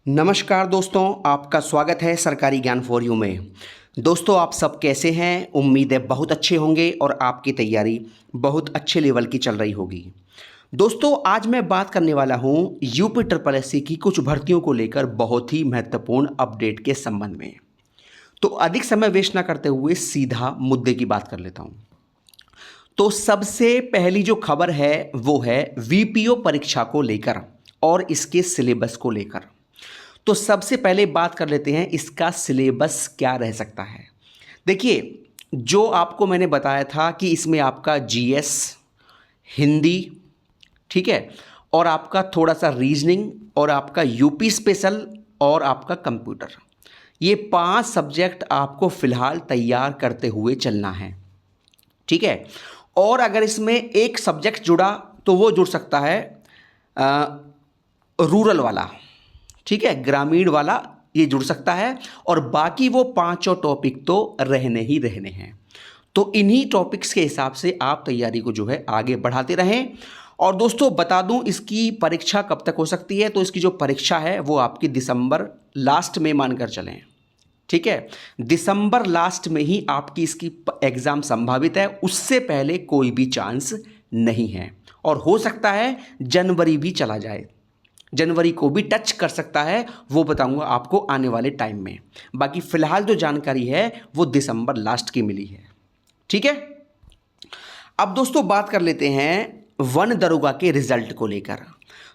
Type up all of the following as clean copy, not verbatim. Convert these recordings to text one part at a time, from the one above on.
नमस्कार दोस्तों, आपका स्वागत है सरकारी ज्ञान फॉर यू में। दोस्तों, आप सब कैसे हैं? उम्मीद है बहुत अच्छे होंगे और आपकी तैयारी बहुत अच्छे लेवल की चल रही होगी। दोस्तों, आज मैं बात करने वाला हूं यूपी ट्रिपल एससी की कुछ भर्तियों को लेकर बहुत ही महत्वपूर्ण अपडेट के संबंध में। तो अधिक समय वेस्ट ना करते हुए सीधा मुद्दे की बात कर लेता हूं। तो सबसे पहली जो खबर है वो है वीपीओ परीक्षा को लेकर और इसके सिलेबस को लेकर। तो सबसे पहले बात कर लेते हैं इसका सिलेबस क्या रह सकता है। देखिए, जो आपको मैंने बताया था कि इसमें आपका जीएस, हिंदी, ठीक है, और आपका थोड़ा सा रीजनिंग और आपका यूपी स्पेशल और आपका कंप्यूटर, ये 5 सब्जेक्ट आपको फिलहाल तैयार करते हुए चलना है, ठीक है। और अगर इसमें एक सब्जेक्ट जुड़ा तो वो जुड़ सकता है रूरल वाला, ठीक है, ग्रामीण वाला ये जुड़ सकता है, और बाकी वो 5 टॉपिक तो रहने ही रहने हैं। तो इन्हीं टॉपिक्स के हिसाब से आप तैयारी को जो है आगे बढ़ाते रहें। और दोस्तों, बता दूं इसकी परीक्षा कब तक हो सकती है। तो इसकी जो परीक्षा है वो आपकी दिसंबर लास्ट में मानकर चलें, ठीक है। दिसंबर लास्ट में ही आपकी इसकी एग्ज़ाम संभावित है, उससे पहले कोई भी चांस नहीं है। और हो सकता है जनवरी भी चला जाए, जनवरी को भी टच कर सकता है, वो बताऊंगा आपको आने वाले टाइम में। बाकी फिलहाल जो जानकारी है वो दिसंबर लास्ट की मिली है, ठीक है। अब दोस्तों बात कर लेते हैं वन दरोगा के रिजल्ट को लेकर।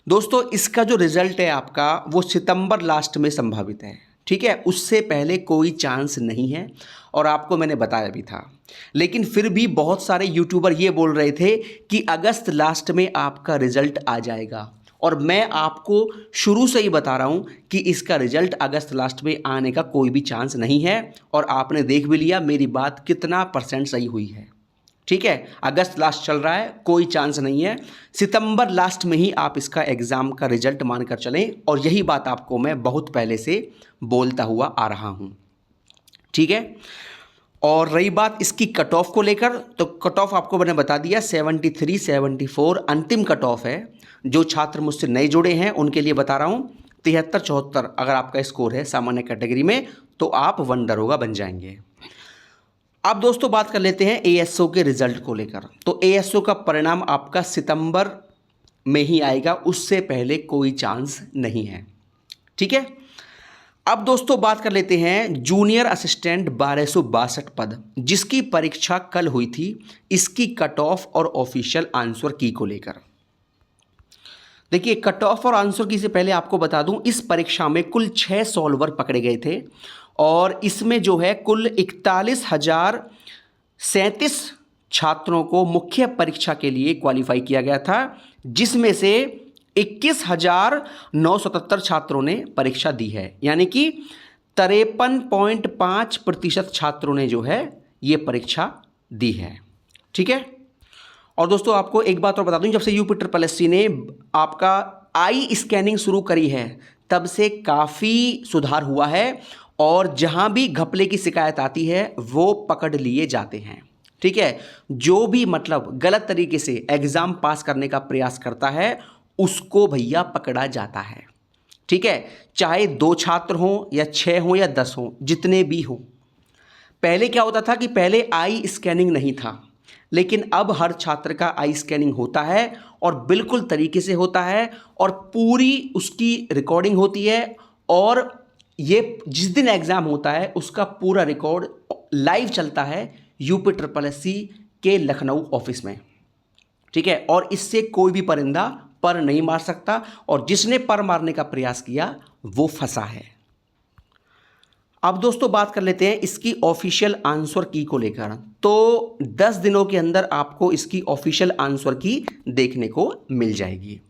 दोस्तों, इसका जो रिजल्ट है आपका वो सितंबर लास्ट में संभावित है, ठीक है, उससे पहले कोई चांस नहीं है, और आपको मैंने बताया भी था। लेकिन फिर भी बहुत सारे यूट्यूबर ये बोल रहे थे कि अगस्त लास्ट में आपका रिजल्ट आ जाएगा, और मैं आपको शुरू से ही बता रहा हूं कि इसका रिजल्ट अगस्त लास्ट में आने का कोई भी चांस नहीं है। और आपने देख भी लिया मेरी बात कितना % सही हुई है, ठीक है। अगस्त लास्ट चल रहा है, कोई चांस नहीं है। सितंबर लास्ट में ही आप इसका एग्ज़ाम का रिजल्ट मानकर चलें, और यही बात आपको मैं बहुत पहले से बोलता हुआ आ रहा हूं, ठीक है। और रही बात इसकी कट ऑफ को लेकर, तो कट ऑफ आपको मैंने बता दिया 73 74 अंतिम कट ऑफ है। जो छात्र मुझसे नए जुड़े हैं उनके लिए बता रहा हूँ, 73 74 अगर आपका स्कोर है सामान्य कैटेगरी में तो आप वन दरोगा बन जाएंगे। अब दोस्तों बात कर लेते हैं एएसओ के रिजल्ट को लेकर। तो एएसओ का परिणाम आपका सितंबर में ही आएगा, उससे पहले कोई चांस नहीं है, ठीक है। अब दोस्तों बात कर लेते हैं जूनियर असिस्टेंट 1262 पद, जिसकी परीक्षा कल हुई थी, इसकी कट ऑफ और ऑफिशियल आंसर की को लेकर। देखिए, कट ऑफ और आंसर की से पहले आपको बता दूं, इस परीक्षा में कुल 6 सॉल्वर पकड़े गए थे, और इसमें जो है कुल 41,037 छात्रों को मुख्य परीक्षा के लिए क्वालिफाई किया गया था, जिसमें से 21,977 छात्रों ने परीक्षा दी है, यानी कि 53.5% छात्रों ने जो है ये परीक्षा दी है, ठीक है। और दोस्तों आपको एक बात और बता दूं, जब से यूपी ट्रिपल एससी ने आपका आई स्कैनिंग शुरू करी है तब से काफ़ी सुधार हुआ है, और जहां भी घपले की शिकायत आती है वो पकड़ लिए जाते हैं, ठीक है। जो भी मतलब गलत तरीके से एग्ज़ाम पास करने का प्रयास करता है उसको भैया पकड़ा जाता है, ठीक है। चाहे 2 छात्र हों या 6 हों या 10 हों, जितने भी हों। पहले क्या होता था कि पहले आई स्कैनिंग नहीं था, लेकिन अब हर छात्र का आई स्कैनिंग होता है, और बिल्कुल तरीके से होता है, और पूरी उसकी रिकॉर्डिंग होती है, और ये जिस दिन एग्ज़ाम होता है उसका पूरा रिकॉर्ड लाइव चलता है यूपी ट्रिपल एससी के लखनऊ ऑफिस में, ठीक है। और इससे कोई भी परिंदा पर नहीं मार सकता, और जिसने पर मारने का प्रयास किया वो फंसा है। अब दोस्तों बात कर लेते हैं इसकी ऑफिशियल आंसर की को लेकर। तो 10 दिनों के अंदर आपको इसकी ऑफिशियल आंसर की देखने को मिल जाएगी।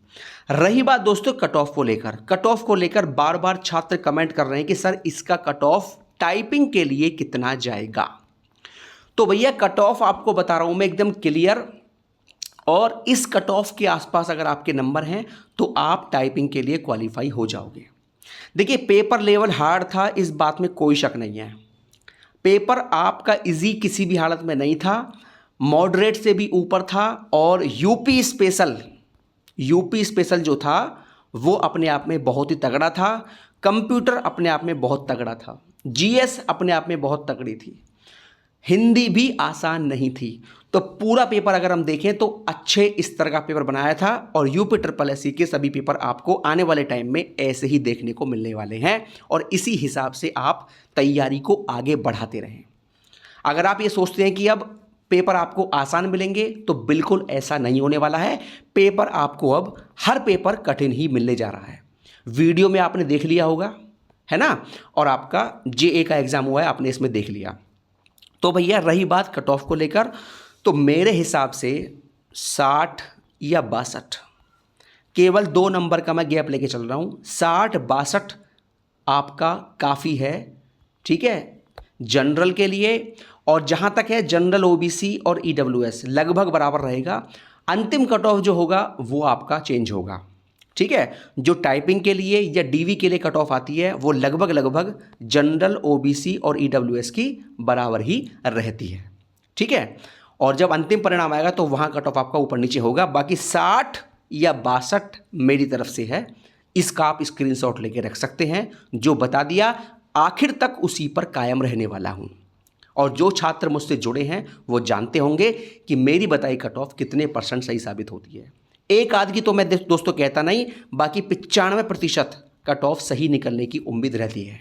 रही बात दोस्तों कट ऑफ को लेकर, कट ऑफ को लेकर बार बार छात्र कमेंट कर रहे हैं कि सर इसका कट ऑफ टाइपिंग के लिए कितना जाएगा। तो भैया कट ऑफ आपको बता रहा हूं मैं एकदम क्लियर, और इस कट ऑफ के आसपास अगर आपके नंबर हैं तो आप टाइपिंग के लिए क्वालिफाई हो जाओगे। देखिए, पेपर लेवल हार्ड था, इस बात में कोई शक नहीं है। पेपर आपका इजी किसी भी हालत में नहीं था, मॉडरेट से भी ऊपर था, और यूपी स्पेशल जो था वो अपने आप में बहुत ही तगड़ा था। कंप्यूटर अपने आप में बहुत तगड़ा था, जीएस अपने आप में बहुत तगड़ी थी, हिंदी भी आसान नहीं थी। तो पूरा पेपर अगर हम देखें तो अच्छे स्तर का पेपर बनाया था और यूपी ट्रिपल एससी के सभी पेपर आपको आने वाले टाइम में ऐसे ही देखने को मिलने वाले हैं और इसी हिसाब से आप तैयारी को आगे बढ़ाते रहें। अगर आप ये सोचते हैं कि अब पेपर आपको आसान मिलेंगे तो बिल्कुल ऐसा नहीं होने वाला है। पेपर आपको अब हर पेपर कठिन ही मिलने जा रहा है। वीडियो में आपने देख लिया होगा, है ना, और आपका जेए का एग्ज़ाम हुआ है, आपने इसमें देख लिया। तो भैया रही बात कट ऑफ को लेकर, तो मेरे हिसाब से 60 या 62, केवल 2 नंबर का मैं गैप लेके चल रहा हूँ। 60-62 आपका काफ़ी है, ठीक है, जनरल के लिए। और जहाँ तक है जनरल, ओबीसी और ईडब्ल्यूएस लगभग बराबर रहेगा। अंतिम कट ऑफ जो होगा वो आपका चेंज होगा, ठीक है। जो टाइपिंग के लिए या डीवी के लिए कट ऑफ आती है वो लगभग जनरल, ओबीसी और ईडब्ल्यूएस की बराबर ही रहती है, ठीक है। और जब अंतिम परिणाम आएगा तो वहाँ कट ऑफ आपका ऊपर नीचे होगा। बाकी 60 या 62 मेरी तरफ से है, इसका आप स्क्रीनशॉट लेके रख सकते हैं। जो बता दिया आखिर तक उसी पर कायम रहने वाला हूँ। और जो छात्र मुझसे जुड़े हैं वो जानते होंगे कि मेरी बताई कट ऑफ कितने % सही साबित होती है। एक आध की तो मैं दोस्तों कहता नहीं, बाकी 95% कट ऑफ सही निकलने की उम्मीद रहती है,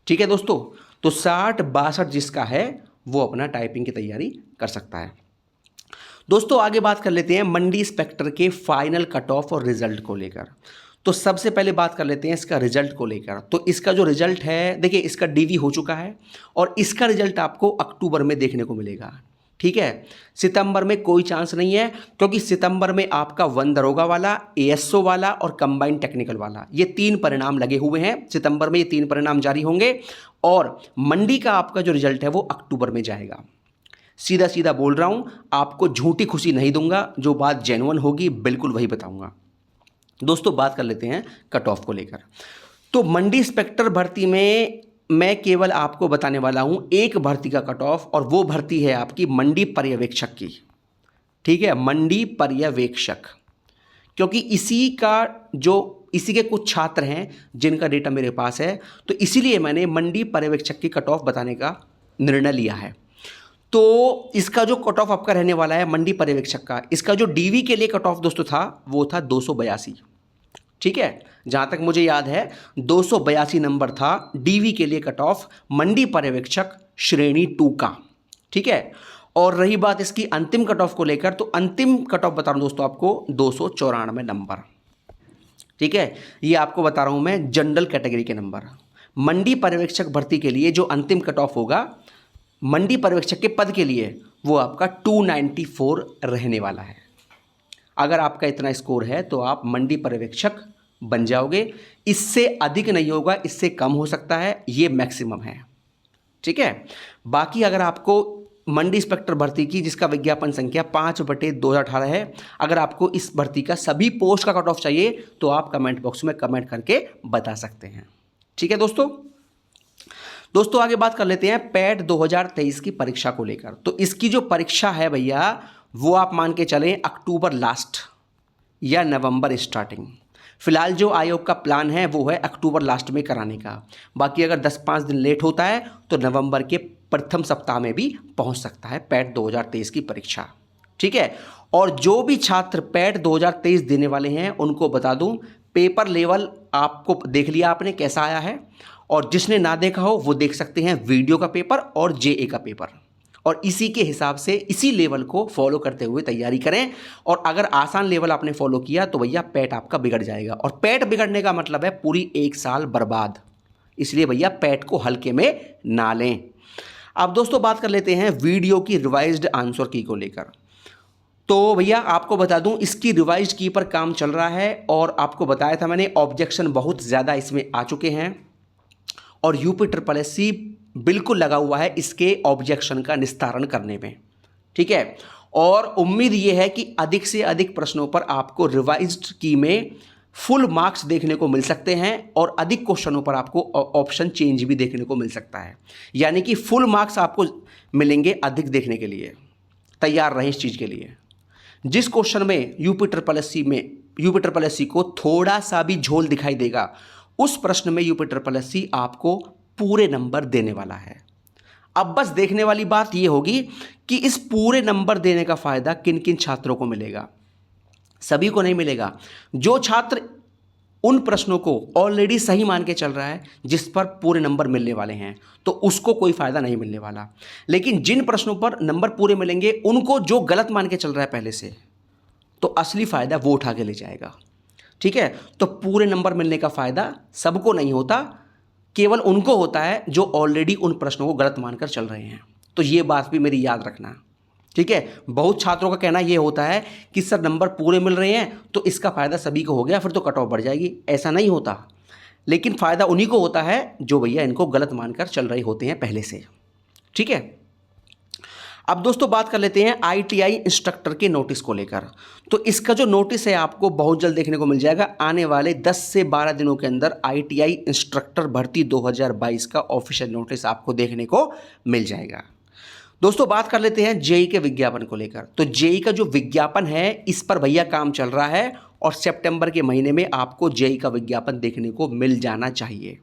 ठीक है दोस्तों। तो 60-62 जिसका है वो अपना टाइपिंग की तैयारी कर सकता है। दोस्तों आगे बात कर लेते हैं मंडी इंस्पेक्टर के फाइनल कट ऑफ और रिजल्ट को लेकर। तो सबसे पहले बात कर लेते हैं इसका रिजल्ट को लेकर। तो इसका जो रिजल्ट है, देखिए इसका डीवी हो चुका है और इसका रिजल्ट आपको अक्टूबर में देखने को मिलेगा, ठीक है। सितंबर में कोई चांस नहीं है, क्योंकि सितंबर में आपका वन दरोगा वाला, एएसओ वाला और कंबाइंड टेक्निकल वाला, ये 3 परिणाम लगे हुए हैं। सितंबर में ये 3 परिणाम जारी होंगे और मंडी का आपका जो रिजल्ट है वो अक्टूबर में जाएगा। सीधा सीधा बोल रहा हूँ, आपको झूठी खुशी नहीं दूंगा, जो बात जेन्युइन होगी बिल्कुल वही बताऊंगा। दोस्तों बात कर लेते हैं कट ऑफ को लेकर। तो मंडी इंस्पेक्टर भर्ती में मैं केवल आपको बताने वाला हूं एक भर्ती का कट ऑफ, और वो भर्ती है आपकी मंडी पर्यवेक्षक की, ठीक है, मंडी पर्यवेक्षक। क्योंकि इसी के कुछ छात्र हैं जिनका डेटा मेरे पास है, तो इसीलिए मैंने मंडी पर्यवेक्षक की कट ऑफ बताने का निर्णय लिया है। तो इसका जो कट ऑफ आपका रहने वाला है मंडी पर्यवेक्षक का, इसका जो डीवी के लिए कट ऑफ दोस्तों था वो था 282, ठीक है। जहाँ तक मुझे याद है 282 नंबर था डीवी के लिए कट ऑफ मंडी पर्यवेक्षक श्रेणी 2 का, ठीक है। और रही बात इसकी अंतिम कट ऑफ को लेकर, तो अंतिम कट ऑफ बता रहा हूँ दोस्तों आपको 294 नंबर, ठीक है। ये आपको बता रहा हूँ मैं जनरल कैटेगरी के नंबर। मंडी पर्यवेक्षक भर्ती के लिए जो अंतिम कट ऑफ होगा मंडी पर्यवेक्षक के पद के लिए वो आपका 294 रहने वाला है। अगर आपका इतना स्कोर है तो आप मंडी पर्यवेक्षक बन जाओगे। इससे अधिक नहीं होगा, इससे कम हो सकता है, ये मैक्सिमम है, ठीक है। बाकी अगर आपको मंडी इंस्पेक्टर भर्ती की जिसका विज्ञापन संख्या 5/2018 है, अगर आपको इस भर्ती का सभी पोस्ट का कट ऑफ चाहिए तो आप कमेंट बॉक्स में कमेंट करके बता सकते हैं, ठीक है दोस्तों आगे बात कर लेते हैं पैट 2023 की परीक्षा को लेकर। तो इसकी जो परीक्षा है भैया वो आप मान के चलें अक्टूबर लास्ट या नवंबर स्टार्टिंग। फिलहाल जो आयोग का प्लान है वो है अक्टूबर लास्ट में कराने का। बाकी अगर 10-5 दिन लेट होता है तो नवंबर के प्रथम सप्ताह में भी पहुंच सकता है पैट 2023 की परीक्षा, ठीक है। और जो भी छात्र पैट 2023 देने वाले हैं उनको बता दूं, पेपर लेवल आपको देख लिया आपने कैसा आया है, और जिसने ना देखा हो वो देख सकते हैं वीडियो का पेपर और जेए का पेपर, और इसी के हिसाब से इसी लेवल को फॉलो करते हुए तैयारी करें। और अगर आसान लेवल आपने फॉलो किया तो भैया पैट आपका बिगड़ जाएगा, और पैट बिगड़ने का मतलब है पूरी 1 साल बर्बाद। इसलिए भैया पैट को हल्के में ना लें। अब दोस्तों बात कर लेते हैं वीडियो की रिवाइज्ड आंसर की को लेकर। तो भैया आपको बता दूं इसकी रिवाइज्ड की पर काम चल रहा है, और आपको बताया था मैंने ऑब्जेक्शन बहुत ज़्यादा इसमें आ चुके हैं और यूपी ट्रिपल एससी बिल्कुल लगा हुआ है इसके ऑब्जेक्शन का निस्तारण करने में, ठीक है। और उम्मीद ये है कि अधिक से अधिक प्रश्नों पर आपको रिवाइज्ड की में फुल मार्क्स देखने को मिल सकते हैं और अधिक क्वेश्चनों पर आपको ऑप्शन चेंज भी देखने को मिल सकता है। यानी कि फुल मार्क्स आपको मिलेंगे अधिक देखने के लिए। तैयार रहें इस चीज़ के लिए। जिस क्वेश्चन में यूपी ट्रिपल एससी को थोड़ा सा भी झोल दिखाई देगा उस प्रश्न में यूपी आपको पूरे नंबर देने वाला है। अब बस देखने वाली बात यह होगी कि इस पूरे नंबर देने का फायदा किन किन छात्रों को मिलेगा। सभी को नहीं मिलेगा। जो छात्र उन प्रश्नों को ऑलरेडी सही मान के चल रहा है, जिस पर पूरे नंबर मिलने वाले हैं, तो उसको कोई फायदा नहीं मिलने वाला। लेकिन जिन प्रश्नों पर नंबर पूरे मिलेंगे, उनको जो गलत मान के चल रहा है पहले से, तो असली फायदा वो उठा के ले जाएगा। ठीक है, तो पूरे नंबर मिलने का फायदा सबको नहीं होता, केवल उनको होता है जो ऑलरेडी उन प्रश्नों को गलत मानकर चल रहे हैं। तो ये बात भी मेरी याद रखना। ठीक है, बहुत छात्रों का कहना ये होता है कि सर नंबर पूरे मिल रहे हैं तो इसका फ़ायदा सभी को हो गया, फिर तो कट ऑफ बढ़ जाएगी। ऐसा नहीं होता, लेकिन फ़ायदा उन्हीं को होता है जो भैया इनको गलत मानकर चल रहे होते हैं पहले से। ठीक है, अब दोस्तों बात कर लेते हैं ITI इंस्ट्रक्टर के नोटिस को लेकर। तो इसका जो नोटिस है आपको बहुत जल्द देखने को मिल जाएगा। आने वाले 10 से 12 दिनों के अंदर ITI इंस्ट्रक्टर भर्ती 2022 का ऑफिशियल नोटिस आपको देखने को मिल जाएगा। दोस्तों बात कर लेते हैं जेई के विज्ञापन को लेकर। तो जेई का जो विज्ञापन है, इस पर भैया काम चल रहा है और सितंबर के महीने में आपको जेई का विज्ञापन देखने को मिल जाना चाहिए।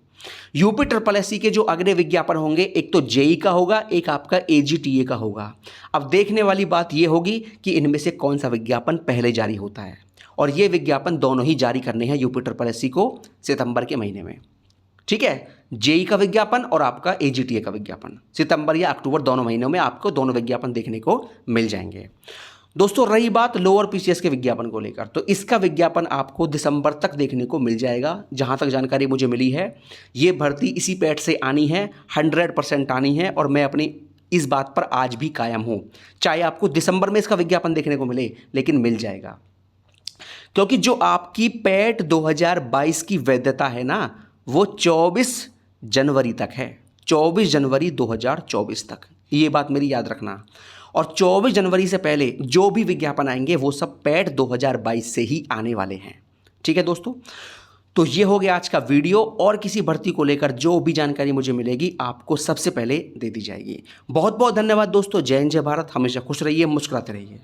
UPSSC के जो अगले विज्ञापन होंगे, एक तो जेई का होगा, एक आपका AGTA का होगा। अब देखने वाली बात यह होगी कि इनमें से कौन सा विज्ञापन पहले जारी होता है, और ये विज्ञापन दोनों ही जारी करने हैं UPSSC को सितंबर के महीने में। ठीक है, जेई का विज्ञापन और आपका AGTA का विज्ञापन सितंबर या अक्टूबर दोनों महीनों में आपको दोनों विज्ञापन देखने को मिल जाएंगे। दोस्तों रही बात लोअर PCS के विज्ञापन को लेकर, तो इसका विज्ञापन आपको दिसंबर तक देखने को मिल जाएगा। जहां तक जानकारी मुझे मिली है, ये भर्ती इसी पैठ से आनी है, 100% आनी है, और मैं अपनी इस बात पर आज भी कायम हूं। चाहे आपको दिसंबर में इसका विज्ञापन देखने को मिले, लेकिन मिल जाएगा, क्योंकि जो आपकी पैठ 2022 की वैधता है ना, वो 24 जनवरी तक है। 24 जनवरी 2024 तक, ये बात मेरी याद रखना। और 24 जनवरी से पहले जो भी विज्ञापन आएंगे वो सब पैठ 2022 से ही आने वाले हैं। ठीक है दोस्तों, तो ये हो गया आज का वीडियो, और किसी भर्ती को लेकर जो भी जानकारी मुझे मिलेगी आपको सबसे पहले दे दी जाएगी। बहुत बहुत धन्यवाद दोस्तों। जय हिंद, जय भारत। हमेशा खुश रहिए, मुस्कुराते रहिए।